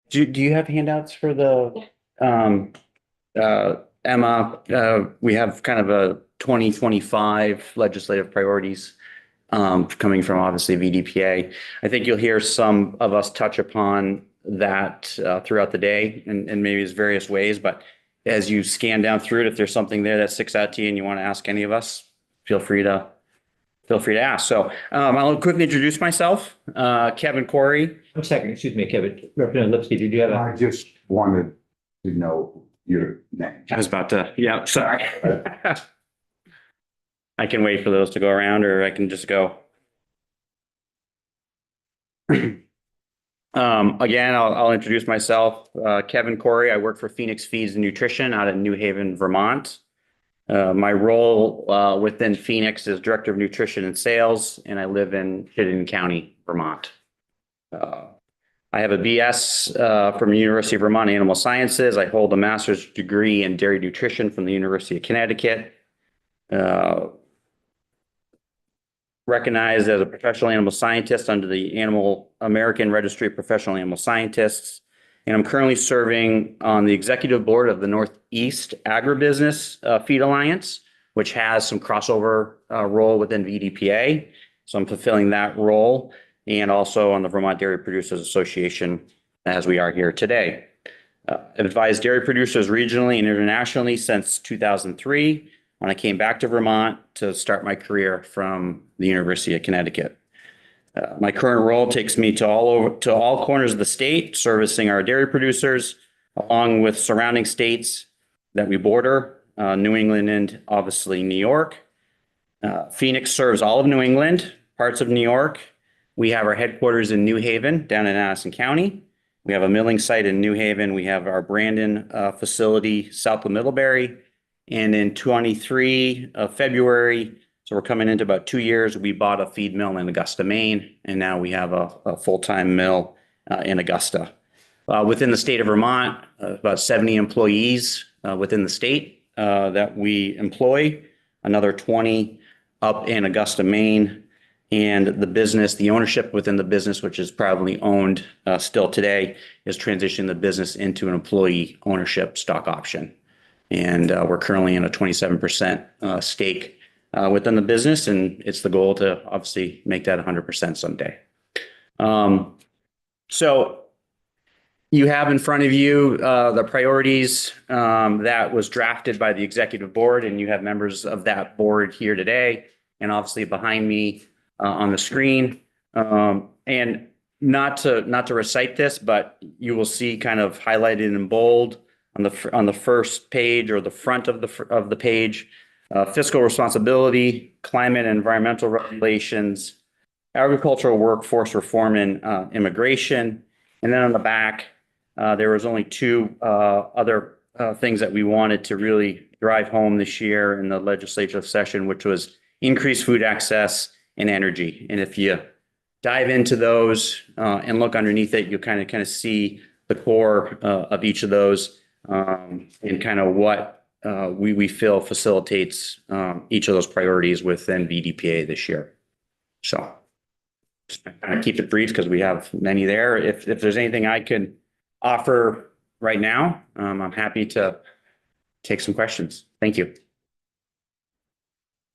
Do you have handouts for the, um, Emma? We have kind of a 2025 legislative priorities, coming from obviously VDPA. I think you'll hear some of us touch upon that, throughout the day and maybe as various ways, but as you scan down through it, if there's something there that sticks out to you and you want to ask any of us, feel free to ask. So, I'll quickly introduce myself. Kevin Corey. One second, excuse me, Kevin. Representative Lipsky, did you have I just wanted to know your name. I was about to, yeah, sorry. I can wait for those to go around, or I can just go. Again, I'll introduce myself. Kevin Corey. I work for Phoenix Feeds and Nutrition out in New Haven, Vermont. My role within Phoenix is Director of Nutrition and Sales, and I live in Chittenden County, Vermont. I have a BS from the University of Vermont Animal Sciences. I hold a master's degree in dairy nutrition from the University of Connecticut. Recognized as a professional animal scientist under the American Registry of Professional Animal Scientists. And I'm currently serving on the executive board of the Northeast Agribusiness Feed Alliance, which has some crossover role within VDPA. So I'm fulfilling that role, and also on the Vermont Dairy Producers Association as we are here today. I've advised dairy producers regionally and internationally since 2003, when I came back to Vermont to start my career from the University of Connecticut. My current role takes me to all corners of the state, servicing our dairy producers, along with surrounding states that we border, New England and obviously New York. Phoenix serves all of New England, parts of New York. We have our headquarters in New Haven, down in Addison County. We have a milling site in New Haven. We have our Brandon facility south of Middlebury. And in 23 of February, so we're coming into about 2 years, we bought a feed mill in Augusta, Maine, and now we have a full-time mill in Augusta. Within the state of Vermont, about 70 employees within the state that we employ, another 20 up in Augusta, Maine. And the business, the ownership within the business, which is privately owned still today, is transitioning the business into an employee ownership stock option. And we're currently in a 27% stake within the business, and it's the goal to obviously make that 100% someday. So you have in front of you the priorities that was drafted by the executive board, and you have members of that board here today, and obviously behind me on the screen. And not to recite this, but you will see kind of highlighted in bold on the first page, or the front of the page, fiscal responsibility, climate and environmental regulations, agricultural workforce reform, and immigration. And then on the back, there was only two other things that we wanted to really drive home this year in the legislative session, which was increased food access and energy. And if you dive into those and look underneath it, you'll kind of see the core of each of those. And kind of what we feel facilitates each of those priorities within VDPA this year. So just kind of keep it brief because we have many there. If there's anything I could offer right now, I'm happy to take some questions. Thank you.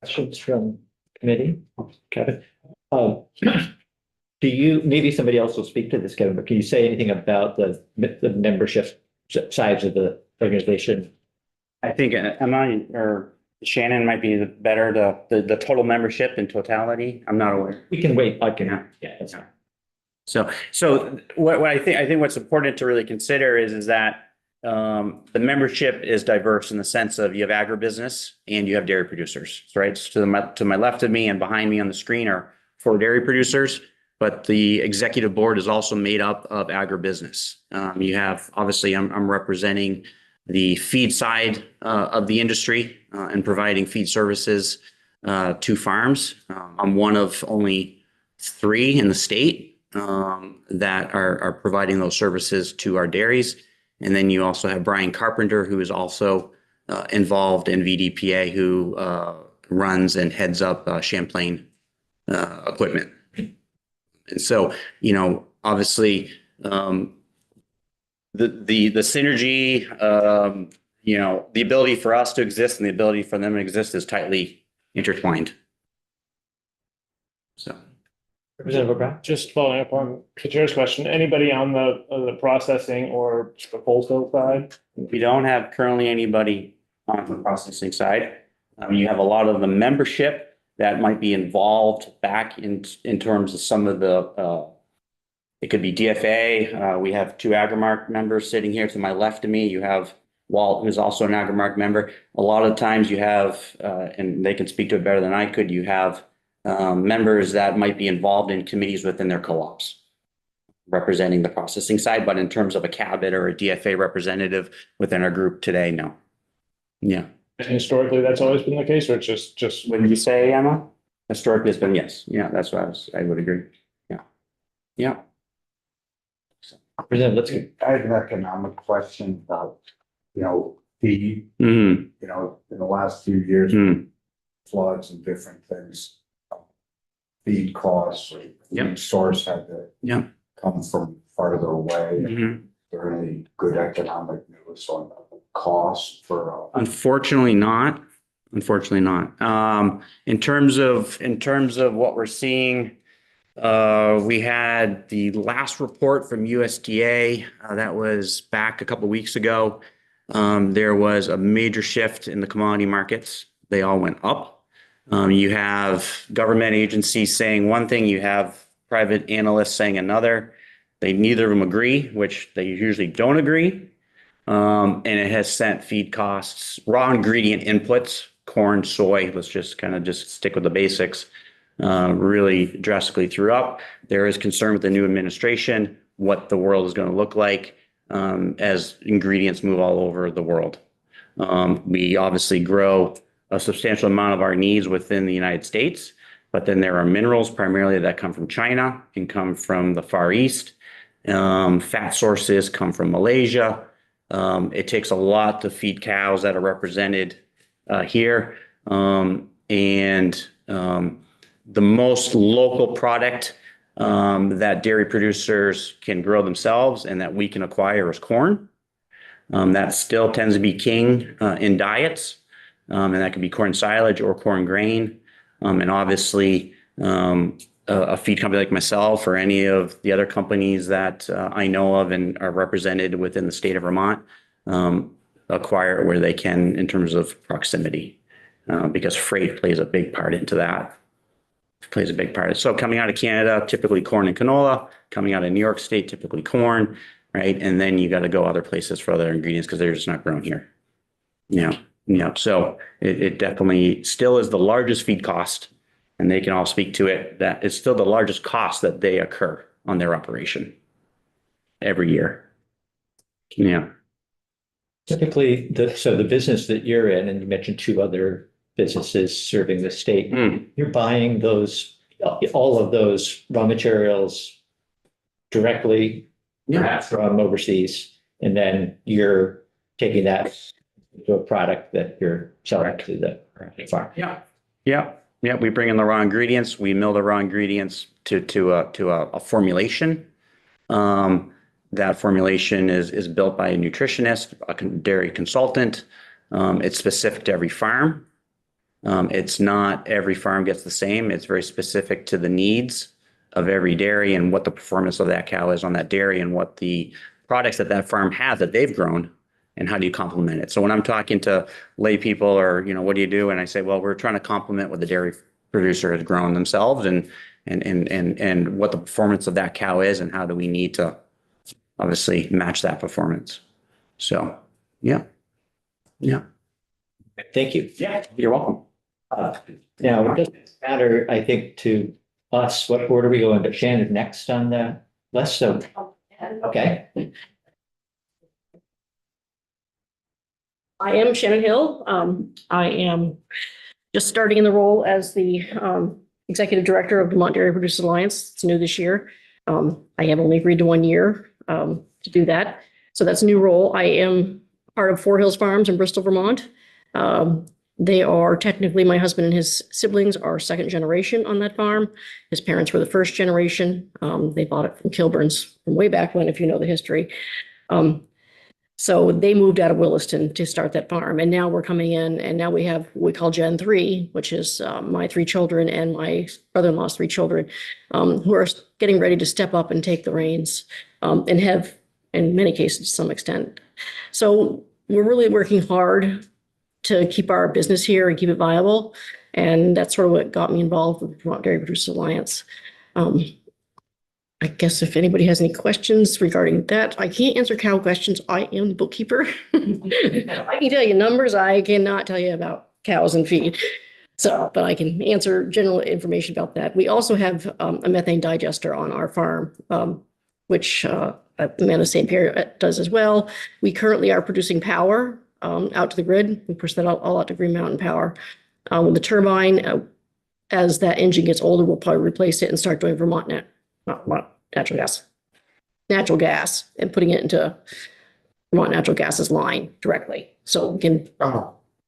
questions from committee? Kevin? Do you, maybe somebody else will speak to this, Kevin, but can you say anything about the membership size of the organization? I think Emma or Shannon might be better, the total membership in totality. I'm not aware. We can wait. I can. Yeah, that's fine. So what I think what's important to really consider is that the membership is diverse in the sense of you have agribusiness and you have dairy producers, right? So to my left of me and behind me on the screen are 4 dairy producers, but the executive board is also made up of agribusiness. You have, obviously, I'm representing the feed side of the industry and providing feed services to farms. I'm one of only 3 in the state that are providing those services to our dairies. And then you also have Brian Carpenter, who is also involved in VDPA, who runs and heads up Champlain equipment. And so, obviously, the synergy, you know, the ability for us to exist and the ability for them to exist is tightly intertwined. So. Representative Brown? Just following up on the chair's question, anybody on the processing or the wholesale side? We don't have currently anybody on the processing side. You have a lot of the membership that might be involved back in terms of some of the, it could be DFA. We have 2 Agrimark members sitting here to my left of me. You have Walt, who's also an Agrimark member. A lot of times you have, and they can speak to it better than I could, you have members that might be involved in committees within their co-ops representing the processing side, but in terms of a cabinet or a DFA representative within our group today, no. Yeah. And historically, that's always been the case, or it's just What did you say, Emma? Historically, it's been yes. Yeah, that's what I would agree. Yeah. Yeah. Representative Lipscomb? I have an economic question about, feed, Mm-hmm. in the last few years, Mm. floods and different things. Feed costs, or Yep. feed source had to Yeah. come from farther away. Mm-hmm. Is there any good economic news on the cost for, Unfortunately not. Unfortunately not. In terms of what we're seeing, we had the last report from USDA, that was back a couple of weeks ago. There was a major shift in the commodity markets. They all went up. You have government agencies saying one thing, you have private analysts saying another. Neither of them agree, which they usually don't agree. And it has sent feed costs, raw ingredient inputs, corn, soy, let's just stick with the basics, really drastically threw up. There is concern with the new administration, what the world is going to look like as ingredients move all over the world. We obviously grow a substantial amount of our needs within the United States, but then there are minerals primarily that come from China and come from the Far East. Fat sources come from Malaysia. It takes a lot to feed cows that are represented here. The most local product that dairy producers can grow themselves and that we can acquire is corn. That still tends to be king in diets. And that could be corn silage or corn grain. And obviously, a feed company like myself or any of the other companies that I know of and are represented within the state of Vermont acquire it where they can in terms of proximity, because freight plays a big part into that. It plays a big part. So coming out of Canada, typically corn and canola. Coming out of New York State, typically corn, right? And then you got to go other places for other ingredients because they're just not grown here. So it definitely still is the largest feed cost, and they can all speak to it, that it's still the largest cost that they occur on their operation every year. Yeah. Typically, the business that you're in, and you mentioned 2 other businesses serving the state, you're buying all of those raw materials directly from overseas, and then you're taking that to a product that you're selling to the farm. Yeah. We bring in the raw ingredients. We mill the raw ingredients to a formulation. That formulation is built by a nutritionist, a dairy consultant. It's specific to every farm. It's not every farm gets the same. It's very specific to the needs of every dairy and what the performance of that cow is on that dairy and what the products that farm has that they've grown. And how do you complement it? So when I'm talking to lay people or, what do you do? And I say, well, we're trying to complement what the dairy producer has grown themselves and what the performance of that cow is and how do we need to obviously match that performance. So, yeah. Thank you. Yeah, you're welcome. Now, it doesn't matter, I think, to us, what order we go in, but Shannon next on the list, so, okay. I am Shannon Hill. I am just starting in the role as the Executive Director of Vermont Dairy Producers Alliance. It's new this year. I have only agreed to 1 year to do that. So that's a new role. I am part of Four Hills Farms in Bristol, Vermont. They are technically, my husband and his siblings are 2nd generation on that farm. His parents were the 1st generation. They bought it from Kilburns from way back when, if you know the history. So they moved out of Williston to start that farm, and now we're coming in, and now we have what we call Gen 3, which is my 3 children and my brother-in-law's 3 children, who are getting ready to step up and take the reins, and have, in many cases, to some extent. So we're really working hard to keep our business here and keep it viable, and that's sort of what got me involved with Vermont Dairy Producers Alliance. I guess if anybody has any questions regarding that, I can't answer cow questions. I am the bookkeeper. I can tell you numbers. I cannot tell you about cows and feed. So, but I can answer general information about that. We also have a methane digester on our farm, which Amanda St. Pierre does as well. We currently are producing power out to the grid. We push that all out to Green Mountain Power. With the turbine, as that engine gets older, we'll probably replace it and start doing Vermont natural gas, and putting it into Vermont Natural Gas's line directly. So we can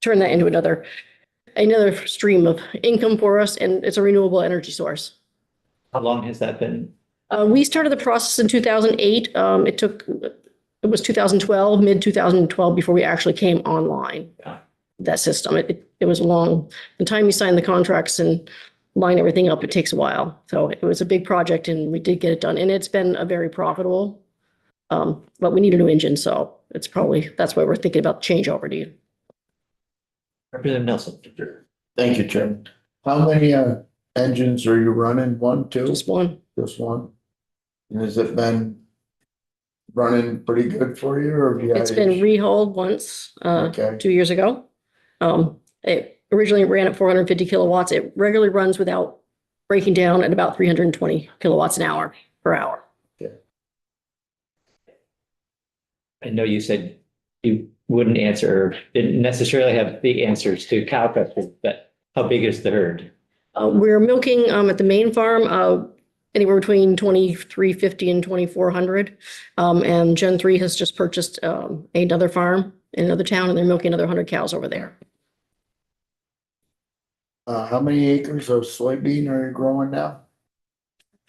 turn that into another stream of income for us, and it's a renewable energy source. How long has that been? We started the process in 2008. It was 2012, mid 2012, before we actually came online. Yeah. That system. It was long. The time you sign the contracts and line everything up, it takes a while. So it was a big project, and we did get it done, and it's been a very profitable. But we need a new engine, so that's why we're thinking about changeover to you. Representative Nelson. Thank you, Chairman. How many engines are you running? One, two? Just one. Just one? And has it been running pretty good for you, or have you had It's been issues? rehauled once, Okay. 2 years ago. It originally ran at 450 kilowatts. It regularly runs without breaking down at about 320 kilowatts an hour per hour. I know you said you wouldn't answer, didn't necessarily have the answers to cow questions, but how big is the herd? We're milking at the main farm anywhere between 2,350 and 2,400. And Gen 3 has just purchased another farm in another town, and they're milking another 100 cows over there. How many acres of soybean are you growing now?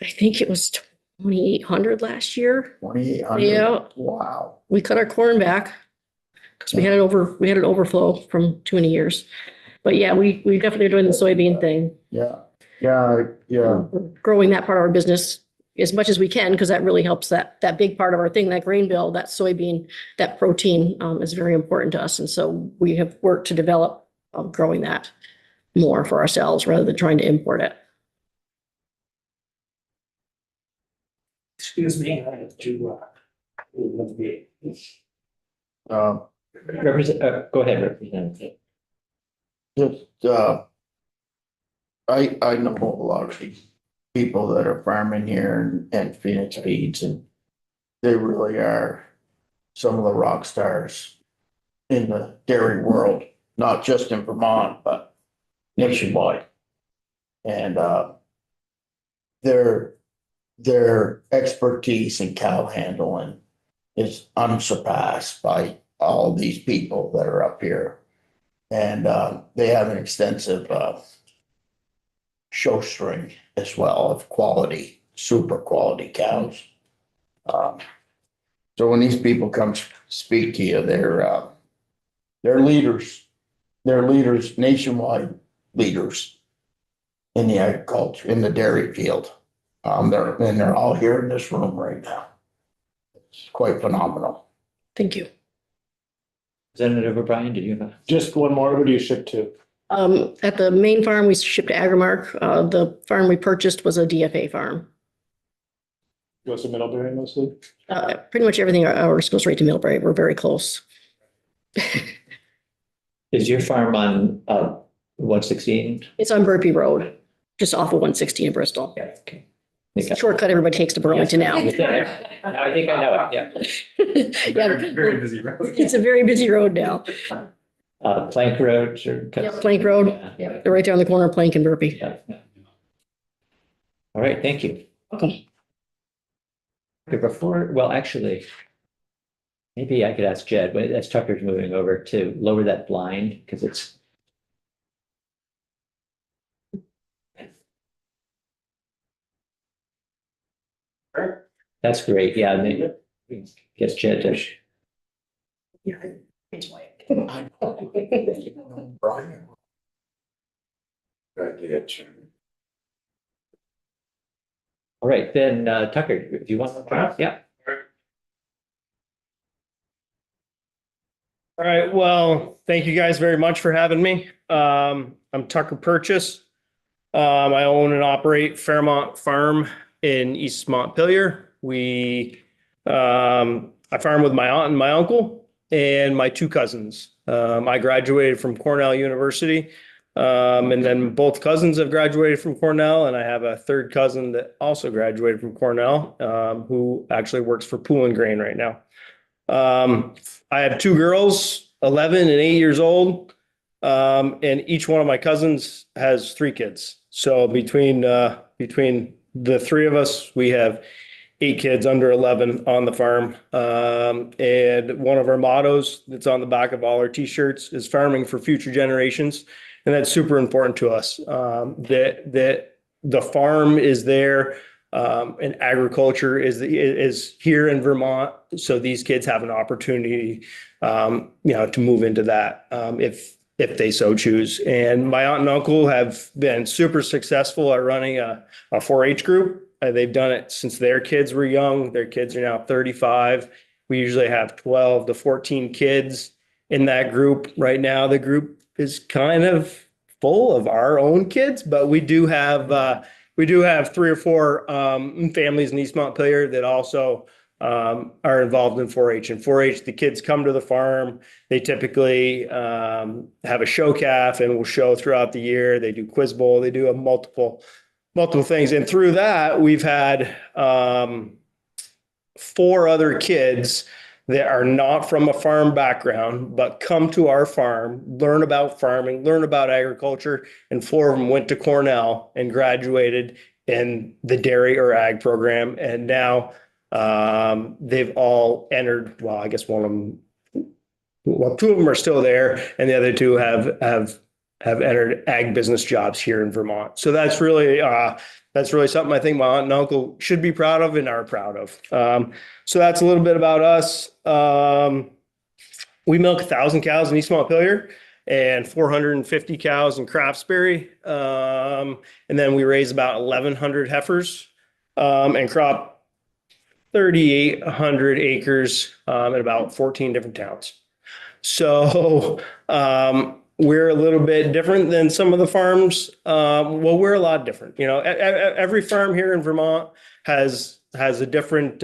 I think it was 2,800 last year. 2,800? Yeah. Wow. We cut our corn back because we had an overflow from too many years. But yeah, we definitely are doing the soybean thing. Yeah, We're growing that part of our business as much as we can, because that really helps that big part of our thing, that grain bill, that soybean, that protein is very important to us. And so we have worked to develop growing that more for ourselves rather than trying to import it. Excuse me, I have to, Go Go ahead, Representative. just, I know a lot of these people that are farming here and Phoenix Feeds, and they really are some of the rock stars in the dairy world, not just in Vermont, but nationwide. And their expertise in cow handling is unsurpassed by all these people that are up here. And they have an extensive show string as well of quality, super quality cows. So when these people come speak to you, they're leaders. They're leaders, nationwide leaders in the agriculture, in the dairy field. They're all here in this room right now. It's quite phenomenal. Thank you. Representative O'Brien, did you have? just one more, who do you ship to? At the main farm, we shipped to Agrimark. The farm we purchased was a DFA farm. Goes to Middlebury mostly? Pretty much everything ours goes right to Middlebury. We're very close. Is your farm on 116? It's on Burpee Road, just off of 160 in Bristol. Yeah, okay. It's a shortcut everybody takes to Burlington now. I think I know it, yeah. Yeah, busy road. it's a very busy road now. Plank roads or? Yeah, Plank Road. Yeah. They're right there on the corner of Plank and Burpee. Yeah. All right, thank you. Okay. Okay, before, well, actually, maybe I could ask Jed, as Tucker's moving over, to lower that blind, because it's. That's great, yeah, maybe, guess Jed to I know. Brian. All right, then, Tucker, do you want to? Yeah. All right, well, thank you guys very much for having me. I'm Tucker Purchase. I own and operate Fairmont Farm in East Montpelier. I farm with my aunt and my uncle and my two cousins. I graduated from Cornell University, and then both cousins have graduated from Cornell, and I have a third cousin that also graduated from Cornell, who actually works for Pool and Grain right now. I have two girls, 11 and 8 years old, and each one of my cousins has three kids. So between the three of us, we have 8 kids under 11 on the farm. And one of our mottos that's on the back of all our t-shirts is farming for future generations. And that's super important to us, that the farm is there, and agriculture is here in Vermont. So these kids have an opportunity, to move into that, if they so choose. And my aunt and uncle have been super successful at running a 4-H group. They've done it since their kids were young. Their kids are now 35. We usually have 12 to 14 kids in that group. Right now, the group is kind of full of our own kids, but we do have 3 or 4 families in East Montpelier that also are involved in 4-H. And 4-H, the kids come to the farm. They typically have a show calf and will show throughout the year. They do quiz bowl. They do multiple things. And through that, we've had 4 other kids that are not from a farm background, but come to our farm, learn about farming, learn about agriculture. And 4 of them went to Cornell and graduated in the dairy or ag program. And now they've all entered, well, I guess one of them, well, 2 of them are still there, and the other 2 have entered ag business jobs here in Vermont. So that's really something I think my aunt and uncle should be proud of and are proud of. So that's a little bit about us. We milk 1,000 cows in East Montpelier and 450 cows in Craftsbury. And then we raise about 1,100 heifers, and crop 3,800 acres, in about 14 different towns. So, we're a little bit different than some of the farms. Well, we're a lot different. Every farm here in Vermont has a different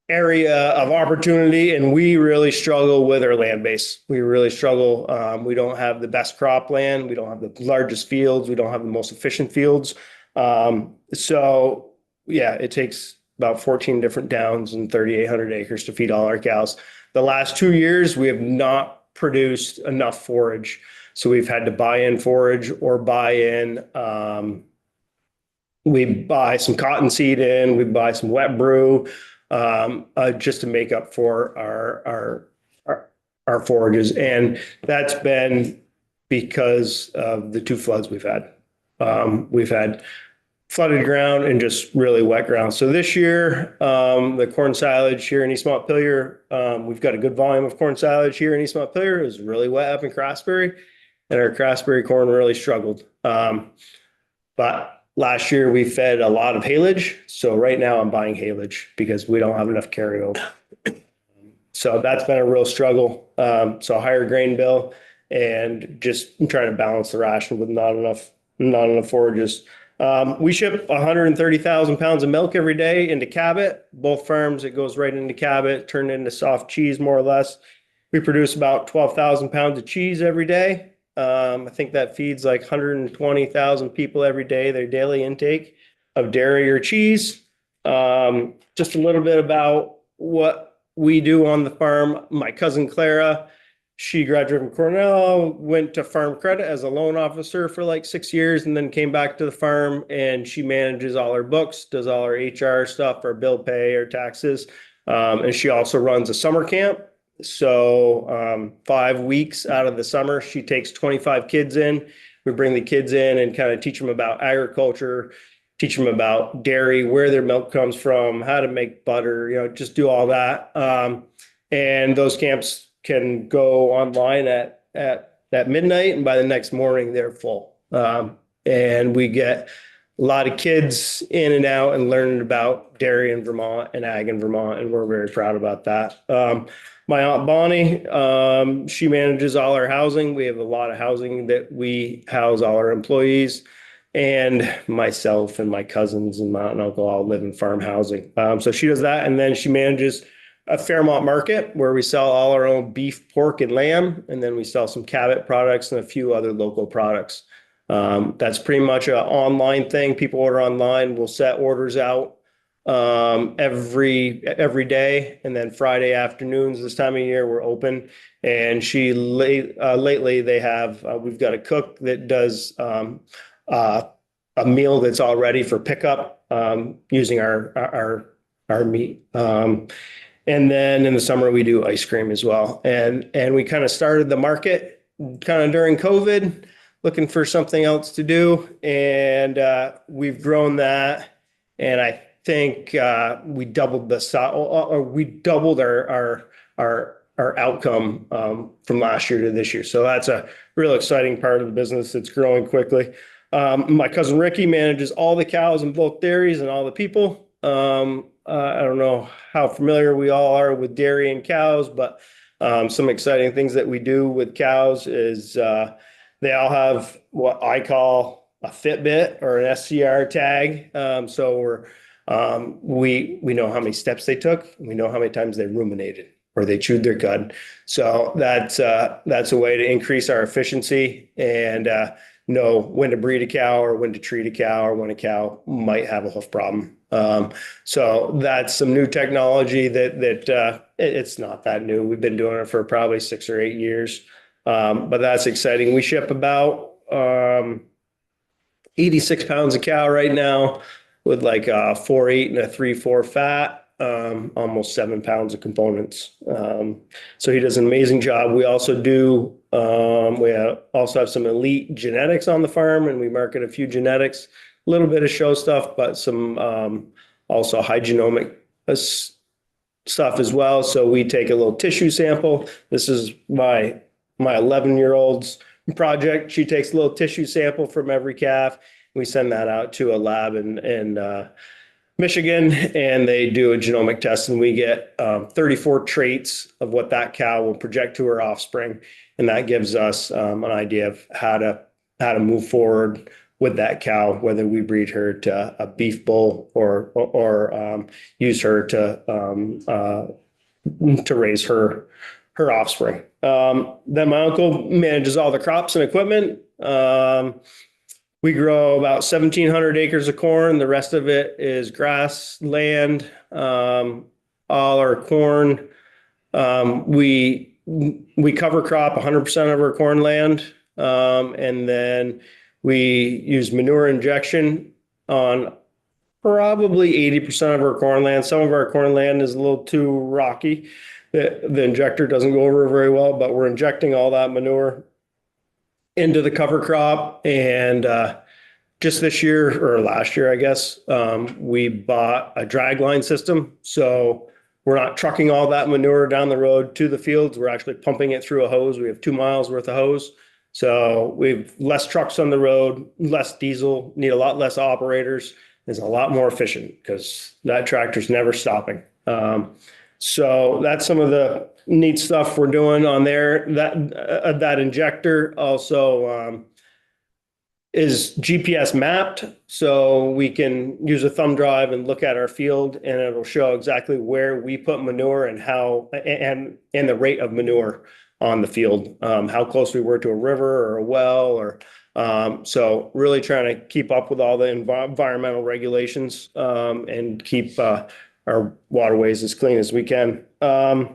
area of opportunity, and we really struggle with our land base. We really struggle. We don't have the best crop land. We don't have the largest fields. We don't have the most efficient fields. So yeah, it takes about 14 different downs and 3,800 acres to feed all our cows. The last 2 years, we have not produced enough forage. So we've had to buy in forage or we buy some cottonseed in, we buy some wet brew, just to make up for our forages. And that's been because of the 2 floods we've had. We've had flooded ground and just really wet ground. So this year, the corn silage here in East Montpelier, we've got a good volume of corn silage here in East Montpelier. It was really wet up in Craftsbury, and our Craftsbury corn really struggled. But last year we fed a lot of haylage. So right now I'm buying haylage because we don't have enough carryover. So that's been a real struggle. So a higher grain bill and just trying to balance the ration with not enough forages. We ship 130,000 pounds of milk every day into Cabot. Both farms, it goes right into Cabot, turned into soft cheese, more or less. We produce about 12,000 pounds of cheese every day. I think that feeds like 120,000 people every day, their daily intake of dairy or cheese. Just a little bit about what we do on the farm. My cousin Clara, she graduated from Cornell, went to Farm Credit as a loan officer for like 6 years, and then came back to the farm, and she manages all our books, does all our HR stuff, our bill pay, our taxes. And she also runs a summer camp. So 5 weeks out of the summer, she takes 25 kids in. We bring the kids in and kind of teach them about agriculture, teach them about dairy, where their milk comes from, how to make butter, just do all that. And those camps can go online at midnight, and by the next morning they're full. And we get a lot of kids in and out and learning about dairy in Vermont and ag in Vermont, and we're very proud about that. My Aunt Bonnie, she manages all our housing. We have a lot of housing that we house all our employees, and myself and my cousins and my aunt and uncle all live in farm housing. So she does that, and then she manages a Fairmont Market where we sell all our own beef, pork, and lamb, and then we sell some Cabot products and a few other local products. That's pretty much an online thing. People order online. We'll set orders out every day, and then Friday afternoons this time of year we're open. And lately they have we've got a cook that does a meal that's all ready for pickup using our meat. And then in the summer we do ice cream as well. And we kind of started the market kind of during COVID, looking for something else to do, and we've grown that. And I think we doubled our outcome from last year to this year. So that's a real exciting part of the business. It's growing quickly. My cousin Ricky manages all the cows in both dairies and all the people. I don't know how familiar we all are with dairy and cows, but some exciting things that we do with cows is they all have what I call a Fitbit or an SCR tag. So we know how many steps they took. We know how many times they ruminated or they chewed their cud. So that's a way to increase our efficiency and know when to breed a cow or when to treat a cow or when a cow might have a hoof problem. So that's some new technology that it's not that new. We've been doing it for probably 6 or 8 years. But that's exciting. We ship about 86 pounds of cow right now with like a 4.8 and a 3.4 fat, almost 7 pounds of components. So he does an amazing job. We also do, we also have some elite genetics on the farm, and we market a few genetics, a little bit of show stuff, but some also high genomic stuff as well. So we take a little tissue sample. This is my 11-year-old's project. She takes a little tissue sample from every calf. We send that out to a lab in Michigan, and they do a genomic test, and we get 34 traits of what that cow will project to her offspring. And that gives us an idea of how to move forward with that cow, whether we breed her to a beef bull or use her to raise her offspring. Then my uncle manages all the crops and equipment. We grow about 1,700 acres of corn. The rest of it is grass land. All our corn, we cover crop 100% of our corn land. And then we use manure injection on probably 80% of our corn land. Some of our corn land is a little too rocky. The injector doesn't go over very well, but we're injecting all that manure into the cover crop. And just this year or last year, I guess, we bought a dragline system. So we're not trucking all that manure down the road to the fields. We're actually pumping it through a hose. We have 2 miles worth of hose. So we've less trucks on the road, less diesel, need a lot less operators. It's a lot more efficient because that tractor's never stopping. So that's some of the neat stuff we're doing on there. That injector also is GPS mapped, so we can use a thumb drive and look at our field, and it'll show exactly where we put manure and how and the rate of manure on the field, how close we were to a river or a well, or so really trying to keep up with all the environmental regulations and keep our waterways as clean as we can. Other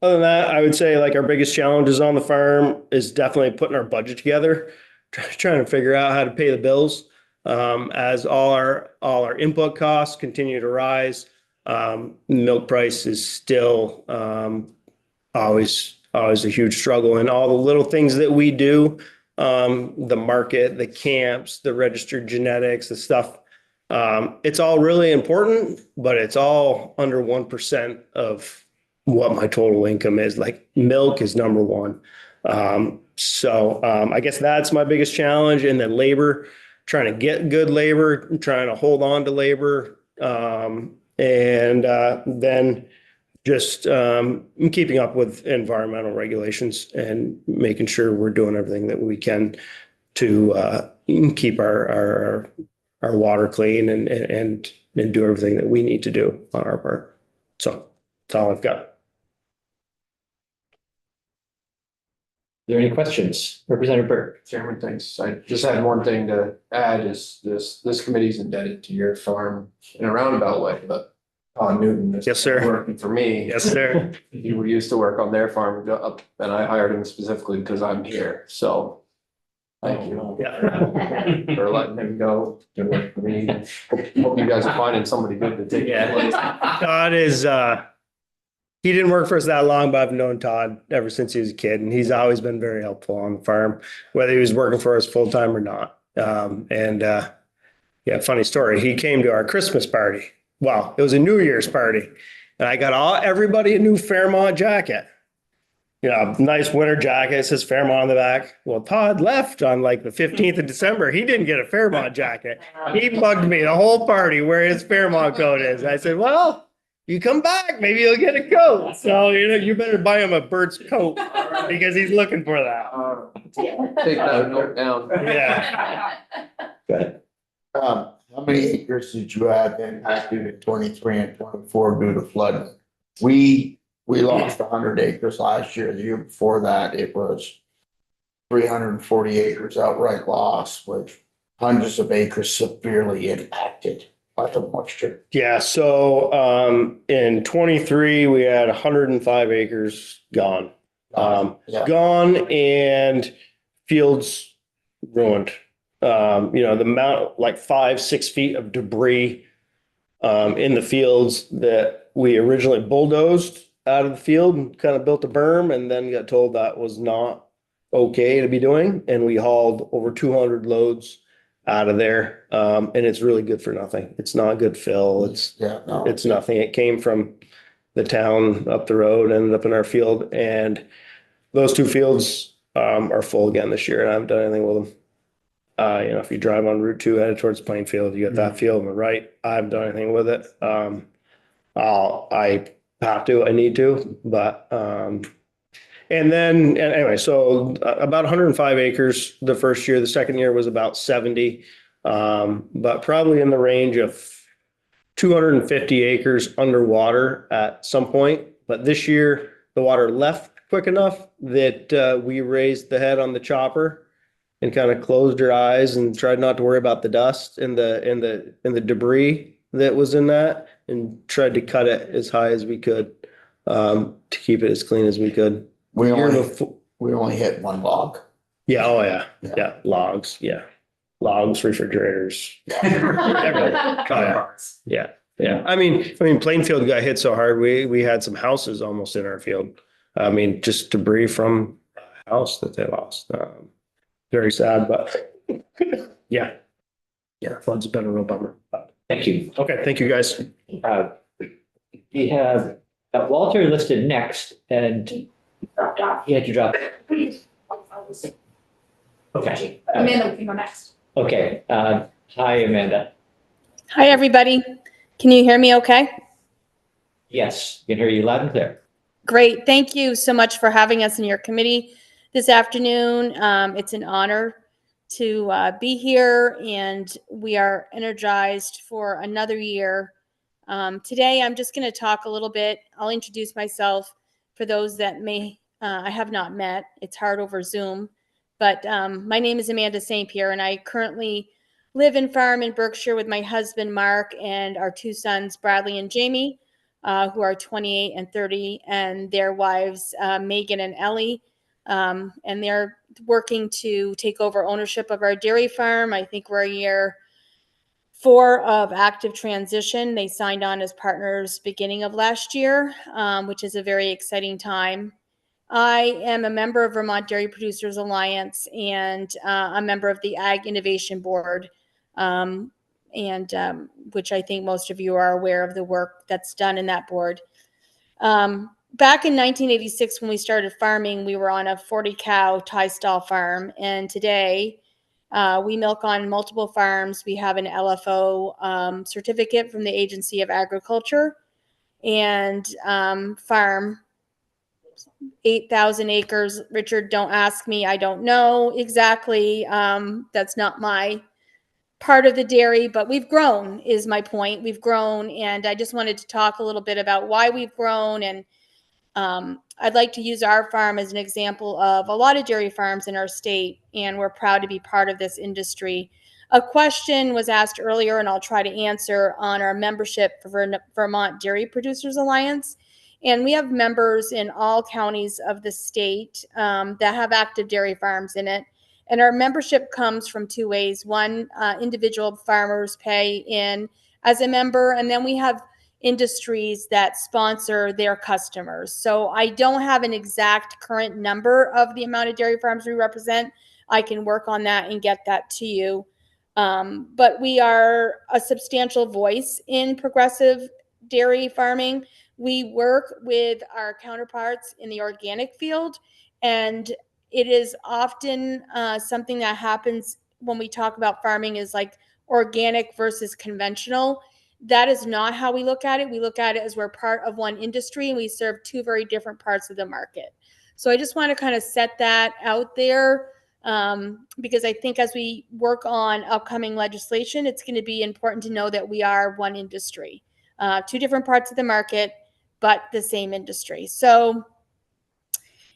than that, I would say like our biggest challenges on the farm is definitely putting our budget together, trying to figure out how to pay the bills as all our input costs continue to rise. Milk price is still always a huge struggle, and all the little things that we do, the market, the camps, the registered genetics, the stuff. It's all really important, but it's all under 1% of what my total income is. Like milk is number one. I guess that's my biggest challenge. And then labor, trying to get good labor, trying to hold on to labor. Then just keeping up with environmental regulations and making sure we're doing everything that we can to keep our water clean and do everything that we need to do on our part. So that's all I've got. Are there any questions? Representative Burke? Chairman, thanks. I just had one thing to add is this committee's indebted to your farm in a roundabout way, but Todd Newton is Yes, sir. working for me. Yes, sir. He used to work on their farm and I hired him specifically because I'm here. So thank you Yeah. for letting him go to work for me. Hope you guys are finding somebody good to take his place. Todd is, he didn't work for us that long, but I've known Todd ever since he was a kid, and he's always been very helpful on the farm, whether he was working for us full time or not. Yeah, funny story. He came to our Christmas party. Well, it was a New Year's party, and I got everybody a new Fairmont jacket. You know, nice winter jacket. It says Fairmont on the back. Well, Todd left on like the 15th of December. He didn't get a Fairmont jacket. He bugged me the whole party where his Fairmont coat is. I said, well, you come back, maybe you'll get a coat. So, you better buy him a Burt's coat because he's looking for that. Take that note down. Yeah. Go ahead. How many acres did you have impacted in 23 and 24 due to flooding? We lost 100 acres last year. The year before that, it was 340 acres outright loss, with hundreds of acres severely impacted by the moisture. Yeah. So in 23, we had 105 acres gone. Yeah. Gone and fields ruined. The amount, like 5-6 feet of debris in the fields that we originally bulldozed out of the field and kind of built a berm, and then got told that was not okay to be doing. And we hauled over 200 loads out of there. And it's really good for nothing. It's not good fill. It's nothing. It came from the town up the road, ended up in our field, and those two fields are full again this year, and I haven't done anything with them. If you drive on Route 2 headed towards Plainfield, you got that field on the right. I haven't done anything with it. I have to, I need to, but, anyway, so about 105 acres the first year. The second year was about 70, but probably in the range of 250 acres underwater at some point. But this year, the water left quick enough that we raised the head on the chopper and kind of closed your eyes and tried not to worry about the dust and the debris that was in that, and tried to cut it as high as we could to keep it as clean as we could. We only hit one log. Yeah. Oh yeah. Yeah. Logs. Yeah. Logs, refrigerators. Everything. Yeah. Yeah. I mean, Plainfield got hit so hard. We had some houses almost in our field. I mean, just debris from a house that they lost. Very sad, but yeah. Yeah. Flood's been a real bummer. Thank you. Okay. Thank you, guys. We have Walter listed next, and he had to drop. Okay. Amanda, we can go next. Okay. Hi, Amanda. Hi, everybody. Can you hear me okay? Yes, we can hear you loud and clear. Great. Thank you so much for having us in your committee this afternoon. It's an honor to be here, and we are energized for another year. Today, I'm just going to talk a little bit. I'll introduce myself for those that I have not met. It's hard over Zoom, but my name is Amanda St. Pierre, and I currently live and farm in Berkshire with my husband, Mark, and our two sons, Bradley and Jamie, who are 28 and 30, and their wives, Megan and Ellie. And they're working to take over ownership of our dairy farm. I think we're year 4 of active transition. They signed on as partners beginning of last year, which is a very exciting time. I am a member of Vermont Dairy Producers Alliance and a member of the Ag Innovation Board, which I think most of you are aware of the work that's done in that board. back in 1986, when we started farming, we were on a 40 cow tie stall farm. And today we milk on multiple farms. We have an LFO certificate from the Agency of Agriculture and farm 8,000 acres. Richard, don't ask me. I don't know exactly. That's not my part of the dairy, but we've grown is my point. We've grown, and I just wanted to talk a little bit about why we've grown. And I'd like to use our farm as an example of a lot of dairy farms in our state, and we're proud to be part of this industry. A question was asked earlier, and I'll try to answer, on our membership for Vermont Dairy Producers Alliance. And we have members in all counties of the state that have active dairy farms in it. And our membership comes from two ways. One, individual farmers pay in as a member, and then we have industries that sponsor their customers. So I don't have an exact current number of the amount of dairy farms we represent. I can work on that and get that to you. But we are a substantial voice in progressive dairy farming. We work with our counterparts in the organic field, and it is often something that happens when we talk about farming is like organic versus conventional. That is not how we look at it. We look at it as we're part of one industry and we serve two very different parts of the market. So I just want to kind of set that out there because I think as we work on upcoming legislation, it's going to be important to know that we are one industry, two different parts of the market, but the same industry. So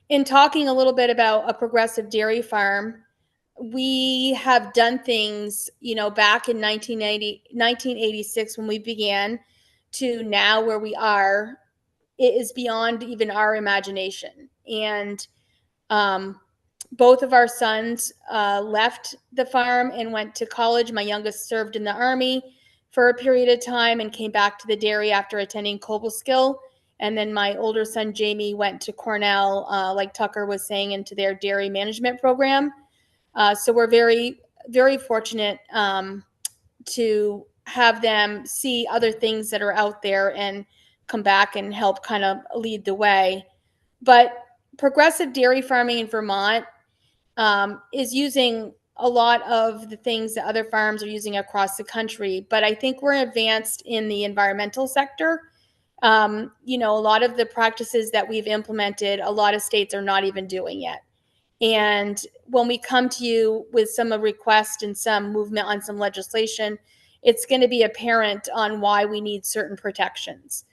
in talking a little bit about a progressive dairy farm, we have done things, back in 1986 when we began to now where we are, it is beyond even our imagination. And both of our sons left the farm and went to college. My youngest served in the Army for a period of time and came back to the dairy after attending Cobleskill. And then my older son, Jamie, went to Cornell, like Tucker was saying, into their dairy management program. So we're very, very fortunate to have them see other things that are out there and come back and help kind of lead the way. But progressive dairy farming in Vermont is using a lot of the things that other farms are using across the country. But I think we're advanced in the environmental sector. A lot of the practices that we've implemented, a lot of states are not even doing yet. And when we come to you with some request and some movement on some legislation, it's going to be apparent on why we need certain protections.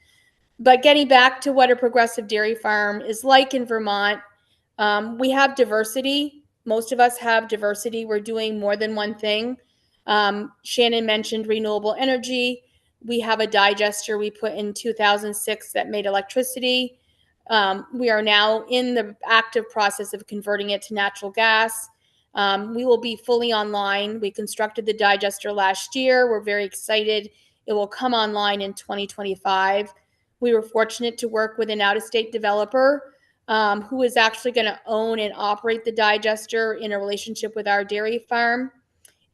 But getting back to what a progressive dairy farm is like in Vermont, we have diversity. Most of us have diversity. We're doing more than one thing. Shannon mentioned renewable energy. We have a digester we put in 2006 that made electricity. We are now in the active process of converting it to natural gas. We will be fully online. We constructed the digester last year. We're very excited. It will come online in 2025. We were fortunate to work with an out-of-state developer who is actually going to own and operate the digester in a relationship with our dairy farm.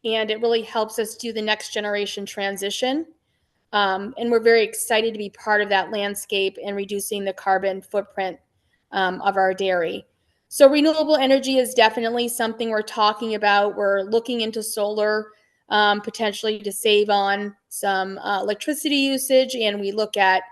And it really helps us do the next generation transition. And we're very excited to be part of that landscape and reducing the carbon footprint of our dairy. So renewable energy is definitely something we're talking about. We're looking into solar potentially to save on some electricity usage. And we look at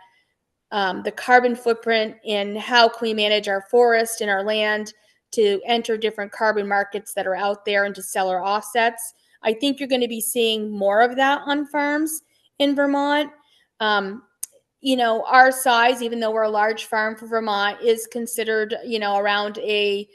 the carbon footprint and how can we manage our forest and our land to enter different carbon markets that are out there and to sell our offsets. I think you're going to be seeing more of that on farms in Vermont. Our size, even though we're a large farm for Vermont, is considered, around a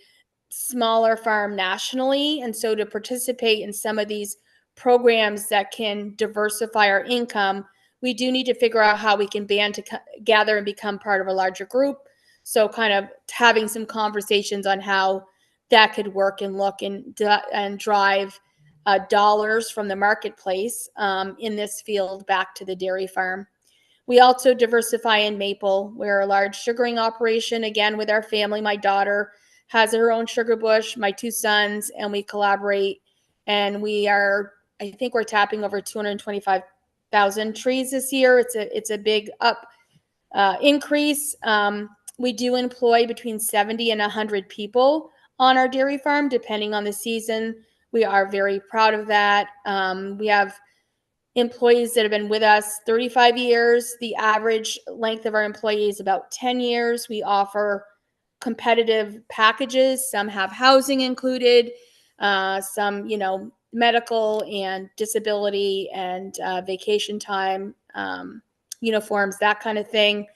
smaller farm nationally. And so to participate in some of these programs that can diversify our income, we do need to figure out how we can band together and become part of a larger group. So kind of having some conversations on how that could work and look and drive dollars from the marketplace in this field back to the dairy farm. We also diversify in maple. We're a large sugaring operation, again, with our family. My daughter has her own sugar bush, my two sons, and we collaborate. And I think we're tapping over 225,000 trees this year. It's a big increase. We do employ between 70 and 100 people on our dairy farm, depending on the season. We are very proud of that. We have employees that have been with us 35 years. The average length of our employee is about 10 years. We offer competitive packages. Some have housing included, some, medical and disability and vacation time, uniforms, that kind of thing.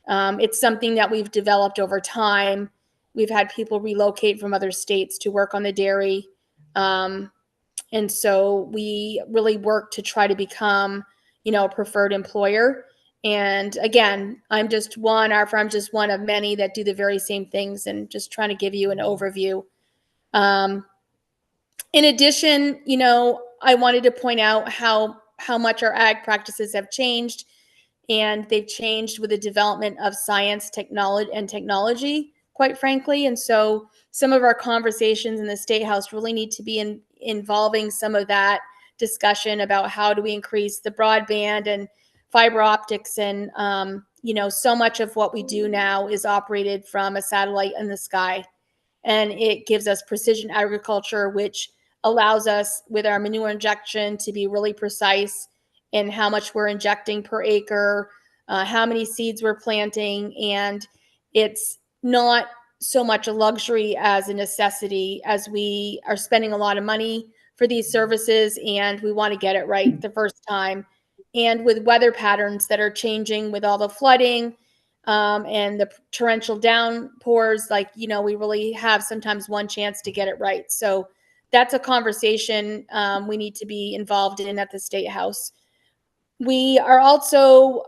It's something that we've developed over time. We've had people relocate from other states to work on the dairy. And so we really work to try to become, a preferred employer. And again, our firm's just one of many that do the very same things, and just trying to give you an overview. In addition, I wanted to point out how much our ag practices have changed, and they've changed with the development of science, technology, quite frankly. And so some of our conversations in the State House really need to be involving some of that discussion about how do we increase the broadband and fiber optics. And, so much of what we do now is operated from a satellite in the sky. And it gives us precision agriculture, which allows us with our manure injection to be really precise in how much we're injecting per acre, how many seeds we're planting. And it's not so much a luxury as a necessity, as we are spending a lot of money for these services and we want to get it right the first time. And with weather patterns that are changing with all the flooding and the torrential downpours, we really have sometimes one chance to get it right. So that's a conversation we need to be involved in at the State House. We are also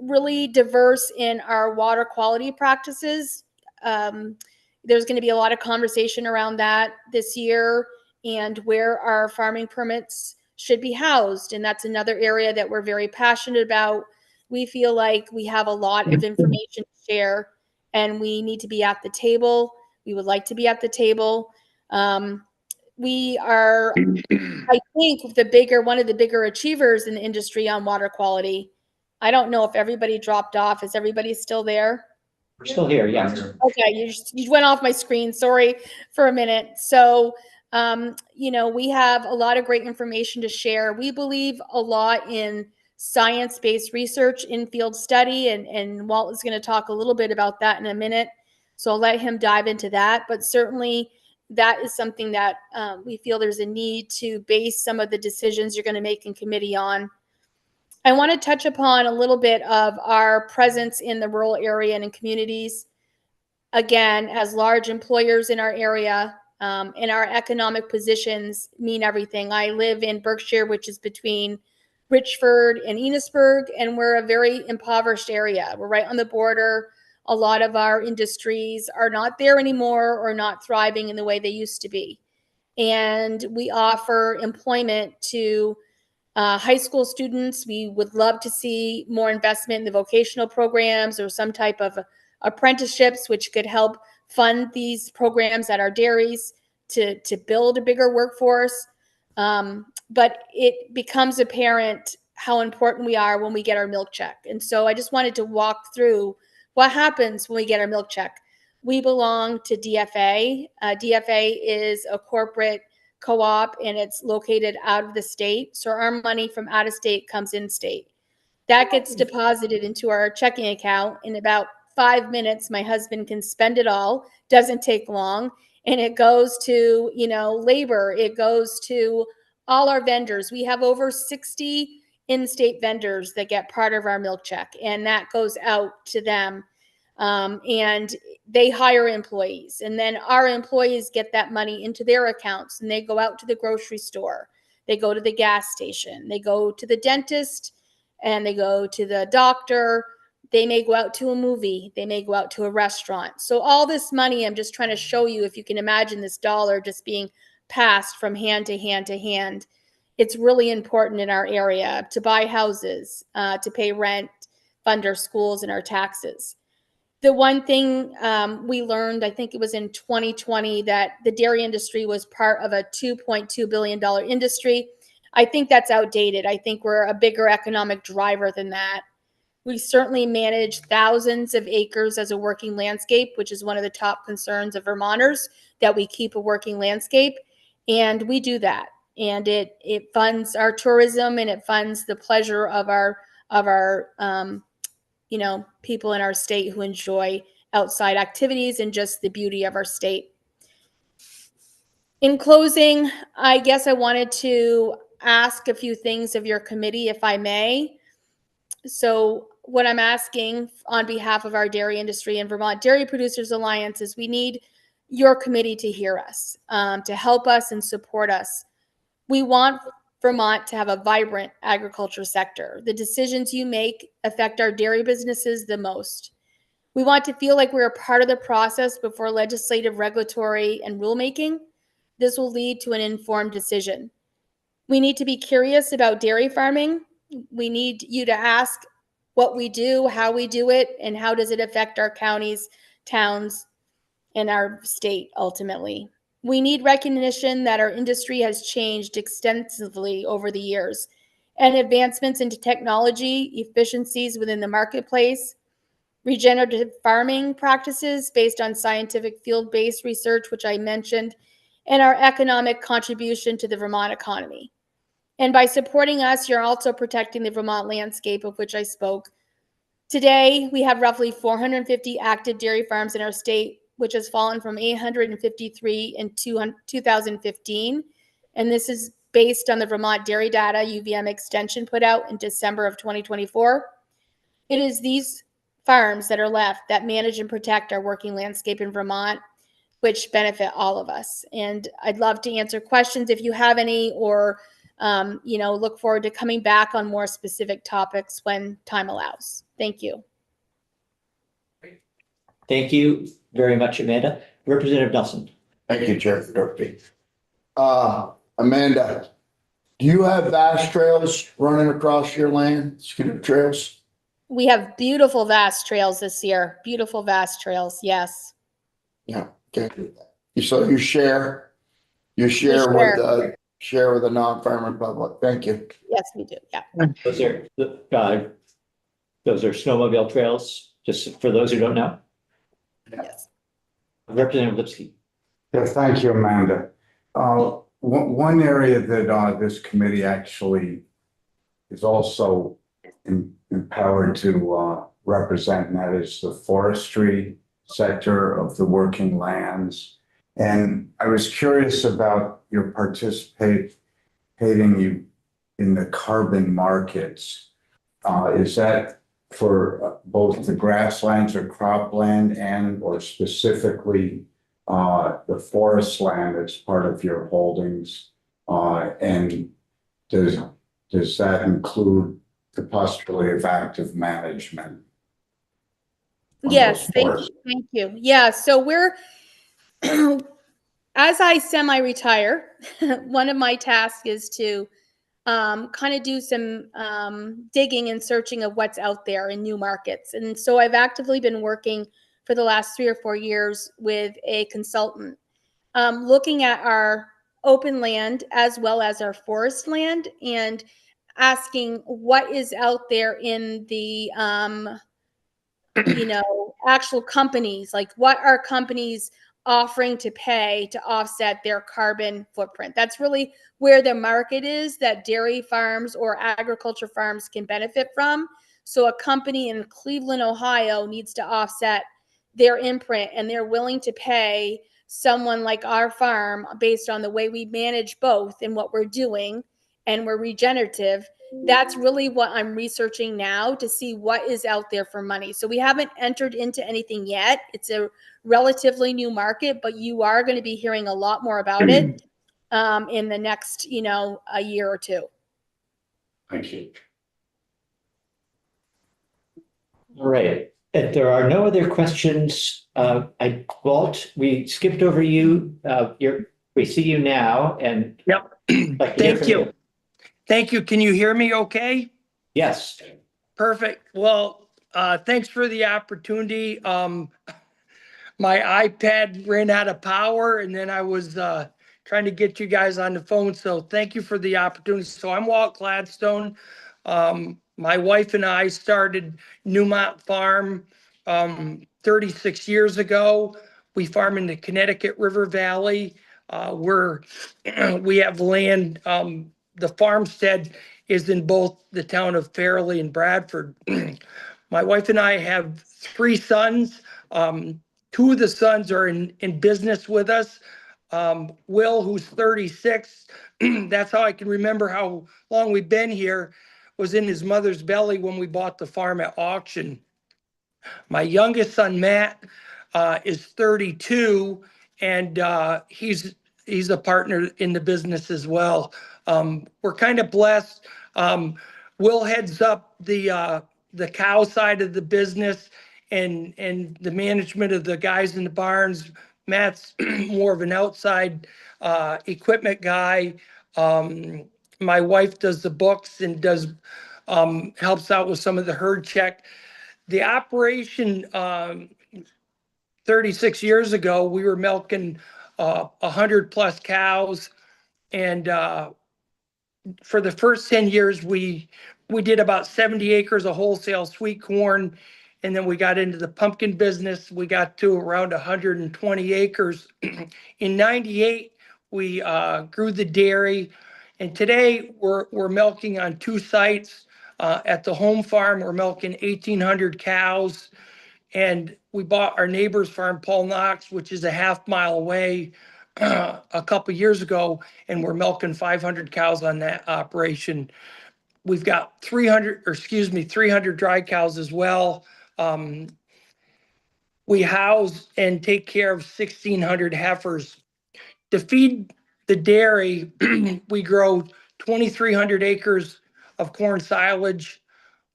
really diverse in our water quality practices. There's going to be a lot of conversation around that this year, and where our farming permits should be housed. And that's another area that we're very passionate about. We feel like we have a lot of information to share, and we need to be at the table. We would like to be at the table. We are, I think, one of the bigger achievers in the industry on water quality. I don't know if everybody dropped off. Is everybody still there? We're still here, yeah. Okay, you went off my screen. Sorry for a minute. So, we have a lot of great information to share. We believe a lot in science-based research, in-field study, and Walt is going to talk a little bit about that in a minute. So I'll let him dive into that. But certainly that is something that we feel there's a need to base some of the decisions you're going to make in committee on. I want to touch upon a little bit of our presence in the rural area and in communities. Again, as large employers in our area, and our economic positions mean everything. I live in Berkshire, which is between Richford and Enosburg, and we're a very impoverished area. We're right on the border. A lot of our industries are not there anymore or not thriving in the way they used to be. And we offer employment to high school students. We would love to see more investment in the vocational programs or some type of apprenticeships, which could help fund these programs at our dairies to build a bigger workforce. But it becomes apparent how important we are when we get our milk check. And so I just wanted to walk through what happens when we get our milk check. We belong to DFA. DFA is a corporate co-op, and it's located out of the state. So our money from out of state comes in state. That gets deposited into our checking account. In about 5 minutes, my husband can spend it all. Doesn't take long. And it goes to, labor. It goes to all our vendors. We have over 60 in-state vendors that get part of our milk check, and that goes out to them. And they hire employees, and then our employees get that money into their accounts, and they go out to the grocery store. They go to the gas station. They go to the dentist, and they go to the doctor. They may go out to a movie. They may go out to a restaurant. So all this money, I'm just trying to show you, if you can imagine this dollar just being passed from hand to hand to hand. It's really important in our area to buy houses, to pay rent, fund our schools and our taxes. The one thing we learned, I think it was in 2020, that the dairy industry was part of a $2.2 billion industry. I think that's outdated. I think we're a bigger economic driver than that. We certainly manage thousands of acres as a working landscape, which is one of the top concerns of Vermonters, that we keep a working landscape. And we do that. And it funds our tourism, and it funds the pleasure of our people in our state who enjoy outside activities and just the beauty of our state. In closing, I guess I wanted to ask a few things of your committee, if I may. So what I'm asking on behalf of our dairy industry and Vermont Dairy Producers Alliance is we need your committee to hear us, to help us and support us. We want Vermont to have a vibrant agriculture sector. The decisions you make affect our dairy businesses the most. We want to feel like we're a part of the process before legislative, regulatory, and rulemaking. This will lead to an informed decision. We need to be curious about dairy farming. We need you to ask what we do, how we do it, and how does it affect our counties, towns, and our state ultimately. We need recognition that our industry has changed extensively over the years, and advancements into technology, efficiencies within the marketplace, regenerative farming practices based on scientific field-based research, which I mentioned, and our economic contribution to the Vermont economy. And by supporting us, you're also protecting the Vermont landscape, of which I spoke. Today, we have roughly 450 active dairy farms in our state, which has fallen from 853 in 2015. And this is based on the Vermont Dairy Data UVM extension put out in December of 2024. It is these farms that are left that manage and protect our working landscape in Vermont, which benefit all of us. And I'd love to answer questions if you have any, or look forward to coming back on more specific topics when time allows. Thank you. Thank you very much, Amanda. Representative Nelson. Thank you, Chair Durfee. Amanda, do you have vast trails running across your land, scooter trails? We have beautiful vast trails this year. Beautiful vast trails. Yes. Yeah. Okay. So you share with the non-farmer public. Thank you. Yes, we do. Yeah. Those are snowmobile trails, just for those who don't know. Yes. Representative Lipsky. Yeah, thank you, Amanda. One area that this committee actually is also empowered to represent, and that is the forestry sector of the working lands. And I was curious about your participating in the carbon markets. Is that for both the grasslands or cropland and or specifically the forest land as part of your holdings? And does that include the possibility of active management? Yes, thank you. Yeah, so we're, as I semi-retire, one of my tasks is to kind of do some digging and searching of what's out there in new markets. And so I've actively been working for the last 3 or 4 years with a consultant, looking at our open land as well as our forest land, and asking what is out there in the actual companies, like what are companies offering to pay to offset their carbon footprint. That's really where the market is that dairy farms or agriculture farms can benefit from. So a company in Cleveland, Ohio needs to offset their imprint, and they're willing to pay someone like our farm based on the way we manage both and what we're doing, and we're regenerative. That's really what I'm researching now to see what is out there for money. So we haven't entered into anything yet. It's a relatively new market, but you are going to be hearing a lot more about it in the next, a year or two. Thank you. All right. If there are no other questions, Walt, we skipped over you. We see you now, and yep. Thank you. Thank you. Can you hear me okay? Yes. Perfect. Well, thanks for the opportunity. My iPad ran out of power, and then I was trying to get you guys on the phone. So thank you for the opportunity. So I'm Walt Gladstone. My wife and I started Newmont Farm 36 years ago. We farm in the Connecticut River Valley. We have land. The farmstead is in both the town of Fairleigh and Bradford. My wife and I have 3 sons. Two of the sons are in business with us. Will, who's 36, that's how I can remember how long we've been here, was in his mother's belly when we bought the farm at auction. My youngest son, Matt, is 32, and he's a partner in the business as well. We're kind of blessed. Will heads up the cow side of the business and the management of the guys in the barns. Matt's more of an outside equipment guy. My wife does the books and does helps out with some of the herd check. The operation 36 years ago, we were milking 100 plus cows, and for the first 10 years, we did about 70 acres of wholesale sweet corn, and then we got into the pumpkin business. We got to around 120 acres. In 98, we grew the dairy, and today we're milking on 2 sites. At the home farm, we're milking 1,800 cows, and we bought our neighbor's farm, Paul Knox, which is a half-mile away, a couple years ago, and we're milking 500 cows on that operation. We've got 300 dry cows as well. We house and take care of 1,600 heifers. To feed the dairy, we grow 2,300 acres of corn silage,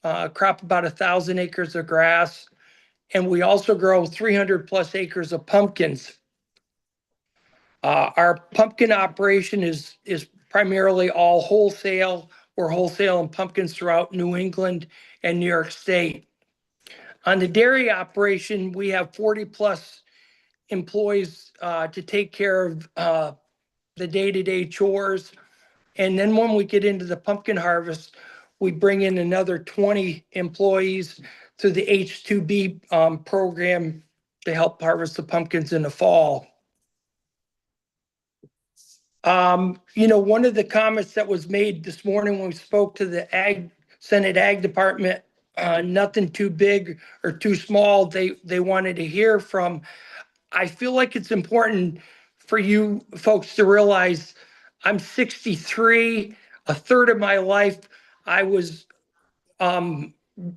crop about 1,000 acres of grass, and we also grow 300 plus acres of pumpkins. Our pumpkin operation is primarily all wholesale. We're wholesaling pumpkins throughout New England and New York State. On the dairy operation, we have 40 plus employees to take care of the day-to-day chores. And then when we get into the pumpkin harvest, we bring in another 20 employees through the H2B program to help harvest the pumpkins in the fall. One of the comments that was made this morning when we spoke to the Senate Ag Department, nothing too big or too small, they wanted to hear from. I feel like it's important for you folks to realize I'm 63. A third of my life, I was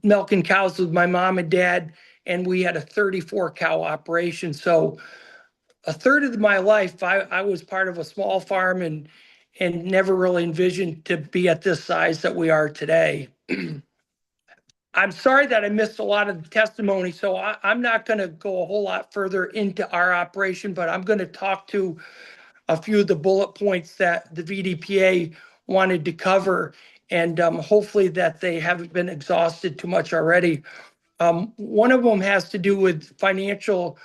milking cows with my mom and dad, and we had a 34 cow operation. So a third of my life, I was part of a small farm and never really envisioned to be at this size that we are today. I'm sorry that I missed a lot of the testimony, so I'm not going to go a whole lot further into our operation, but I'm going to talk to a few of the bullet points that the VDPA wanted to cover, and hopefully that they haven't been exhausted too much already. One of them has to do with financial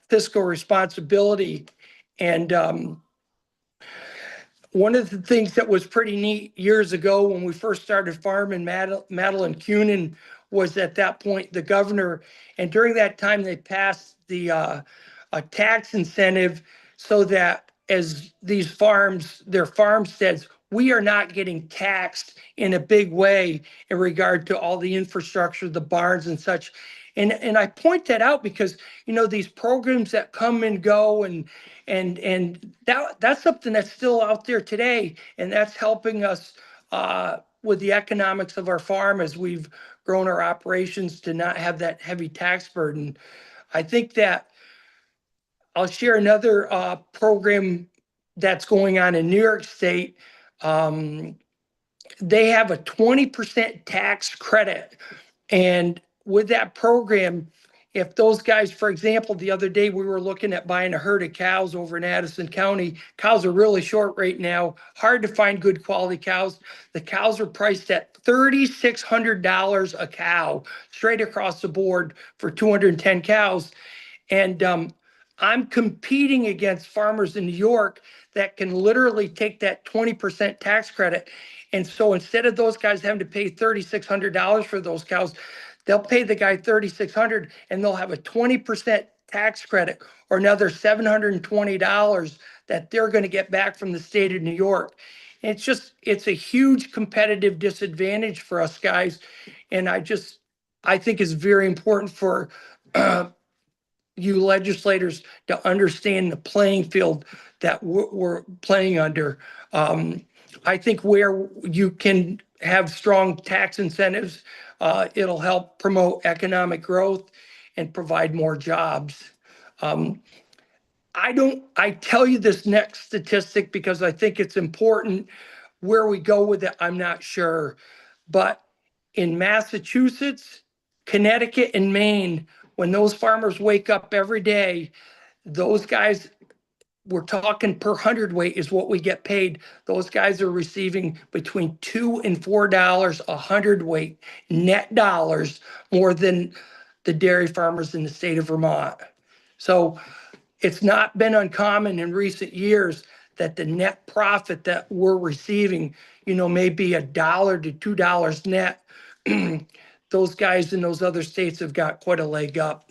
fiscal responsibility. And one of the things that was pretty neat years ago when we first started farming, Madeline Kunin was at that point the governor. And during that time, they passed the a tax incentive so that as these farms, their farmsteads, we are not getting taxed in a big way in regard to all the infrastructure, the barns and such. And I point that out because, these programs that come and go and that's something that's still out there today. And that's helping us with the economics of our farm as we've grown our operations to not have that heavy tax burden. I think that I'll share another program that's going on in New York State. They have a 20% tax credit. And with that program, if those guys, for example, the other day we were looking at buying a herd of cows over in Addison County. Cows are really short right now, hard to find good quality cows. The cows are priced at $3,600 a cow, straight across the board for 210 cows. And I'm competing against farmers in New York that can literally take that 20% tax credit. And so instead of those guys having to pay $3,600 for those cows, they'll pay the guy $3,600 and they'll have a 20% tax credit or another $720 that they're going to get back from the state of New York. It's a huge competitive disadvantage for us guys. And I think it's very important for you legislators to understand the playing field that we're playing under. I think where you can have strong tax incentives, it'll help promote economic growth and provide more jobs. I tell you this next statistic because I think it's important. Where we go with it, I'm not sure. But in Massachusetts, Connecticut, and Maine, when those farmers wake up every day, those guys, we're talking per hundredweight is what we get paid. Those guys are receiving between $2 and $4 a hundredweight net dollars more than the dairy farmers in the state of Vermont. So it's not been uncommon in recent years that the net profit that we're receiving, may be $1 to $2 net. Those guys in those other states have got quite a leg up.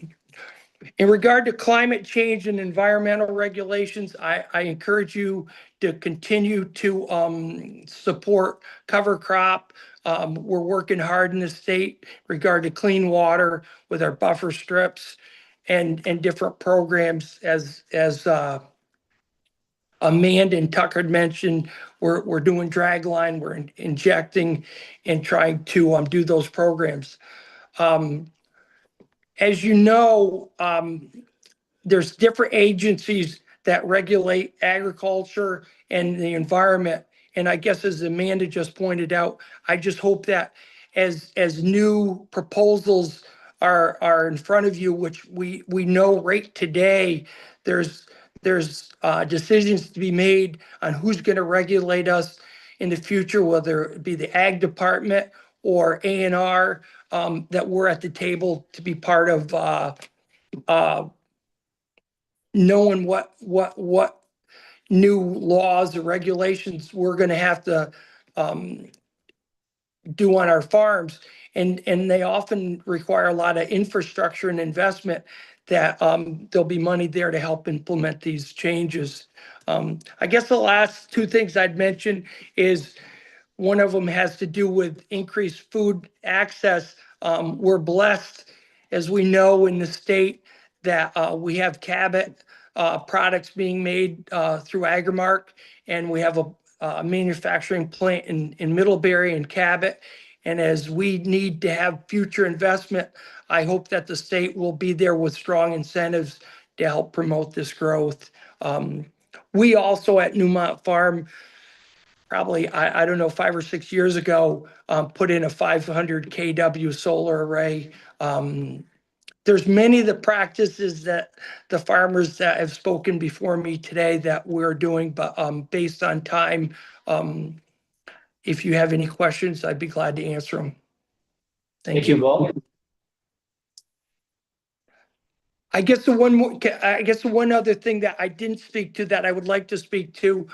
In regard to climate change and environmental regulations, I encourage you to continue to support cover crop. We're working hard in the state in regard to clean water with our buffer strips and different programs as Amanda and Tucker had mentioned. We're doing drag line, we're injecting and trying to do those programs. As you know, there's different agencies that regulate agriculture and the environment. And I guess as Amanda just pointed out, I just hope that as new proposals are in front of you, which we know right today, there's decisions to be made on who's going to regulate us in the future, whether it be the ag department or A&R, that we're at the table to be part of knowing what new laws or regulations we're going to have to do on our farms. And they often require a lot of infrastructure and investment that there'll be money there to help implement these changes. I guess the last two things I'd mention is one of them has to do with increased food access. We're blessed, as we know, in the state that we have Cabot products being made through Agrimark, and we have a manufacturing plant in Middlebury and Cabot. And as we need to have future investment, I hope that the state will be there with strong incentives to help promote this growth. We also at Newmont Farm, probably, I don't know, 5 or 6 years ago, put in a 500 kW solar array. There's many of the practices that the farmers that have spoken before me today that we're doing, but based on time, if you have any questions, I'd be glad to answer them. Thank you. Walt. I guess the one other thing that I didn't speak to that I would like to speak to,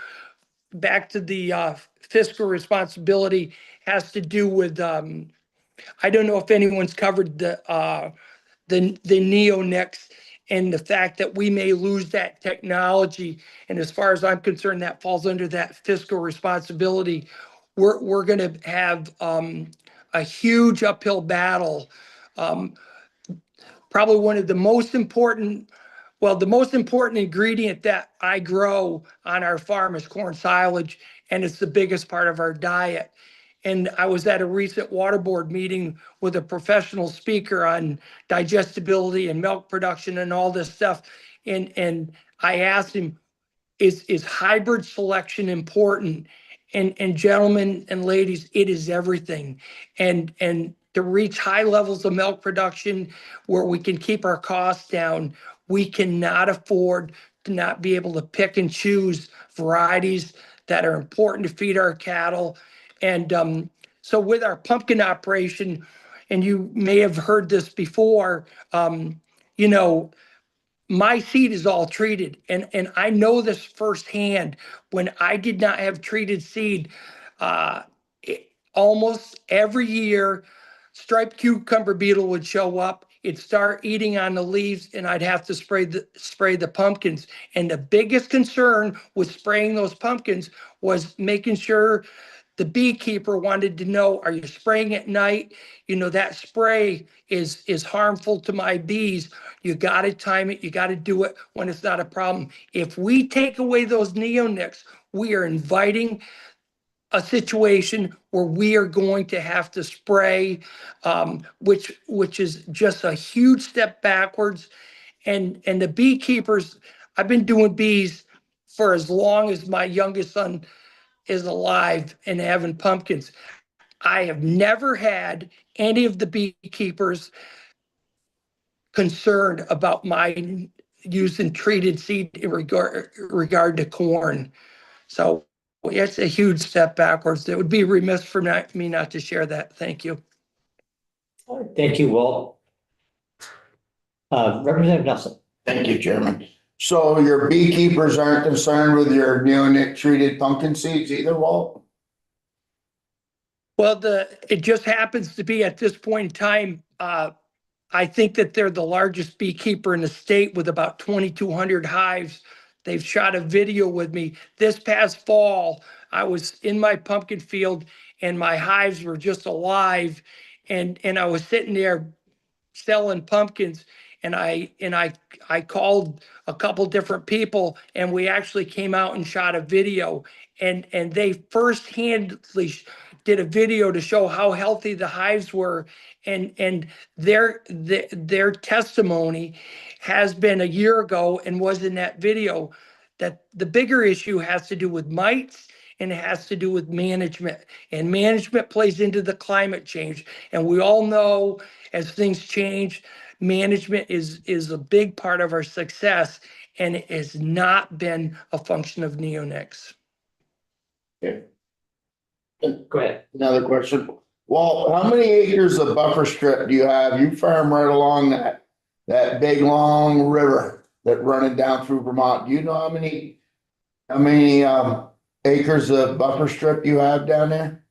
back to the fiscal responsibility, has to do with I don't know if anyone's covered the neonics and the fact that we may lose that technology. And as far as I'm concerned, that falls under that fiscal responsibility. We're going to have a huge uphill battle. Probably one of the most important, the most important ingredient that I grow on our farm is corn silage, and it's the biggest part of our diet. And I was at a recent water board meeting with a professional speaker on digestibility and milk production and all this stuff. And I asked him, is hybrid selection important? And gentlemen and ladies, it is everything. And to reach high levels of milk production where we can keep our costs down, we cannot afford to not be able to pick and choose varieties that are important to feed our cattle. And so with our pumpkin operation, and you may have heard this before, my seed is all treated, and I know this firsthand. When I did not have treated seed, almost every year, striped cucumber beetle would show up. It'd start eating on the leaves, and I'd have to spray the pumpkins. And the biggest concern with spraying those pumpkins was making sure the beekeeper wanted to know, are you spraying at night? You know, that spray is harmful to my bees. You got to time it. You got to do it when it's not a problem. If we take away those neonics, we are inviting a situation where we are going to have to spray, which is just a huge step backwards. And the beekeepers, I've been doing bees for as long as my youngest son is alive and having pumpkins. I have never had any of the beekeepers concerned about my using treated seed in regard to corn. So it's a huge step backwards. It would be remiss for me not to share that. Thank you. Thank you, Walt. Representative Nelson. Thank you, Chairman. So your beekeepers aren't concerned with your neonic treated pumpkin seeds either, Walt? Well, it just happens to be at this point in time, I think that they're the largest beekeeper in the state with about 2,200 hives. They've shot a video with me. This past fall, I was in my pumpkin field and my hives were just alive. And I was sitting there selling pumpkins, and I called a couple different people, and we actually came out and shot a video, and they firsthand did a video to show how healthy the hives were, and their testimony has been a year ago and was in that video, that the bigger issue has to do with mites, and it has to do with management, and management plays into the climate change. And we all know as things change, management is a big part of our success, and it has not been a function of neonics. Okay. Go ahead. Another question. Walt, how many acres of buffer strip do you have? You farm right along that big long river that running down through Vermont. Do you know how many acres of buffer strip you have down there?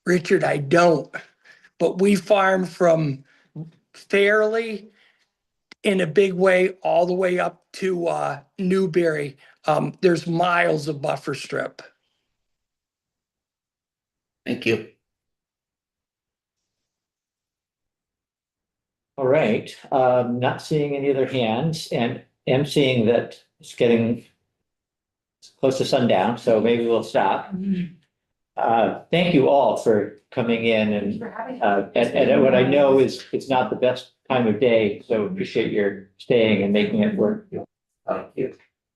Richard, I don't, but we farm from Fairleigh in a big way all the way up to Newberry. There's miles of buffer strip. Thank you. All right, not seeing any other hands, and am seeing that it's getting close to sundown, so maybe we'll stop. Thank you all for coming in, and what I know is it's not the best time of day, so appreciate your staying and making it work.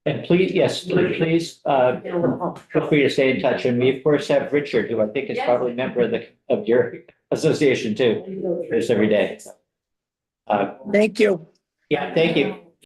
And please, yes, please, feel free to stay in touch, and we of course have Richard, who I think is probably a member of your association too, just every day. Thank you. Yeah, thank you.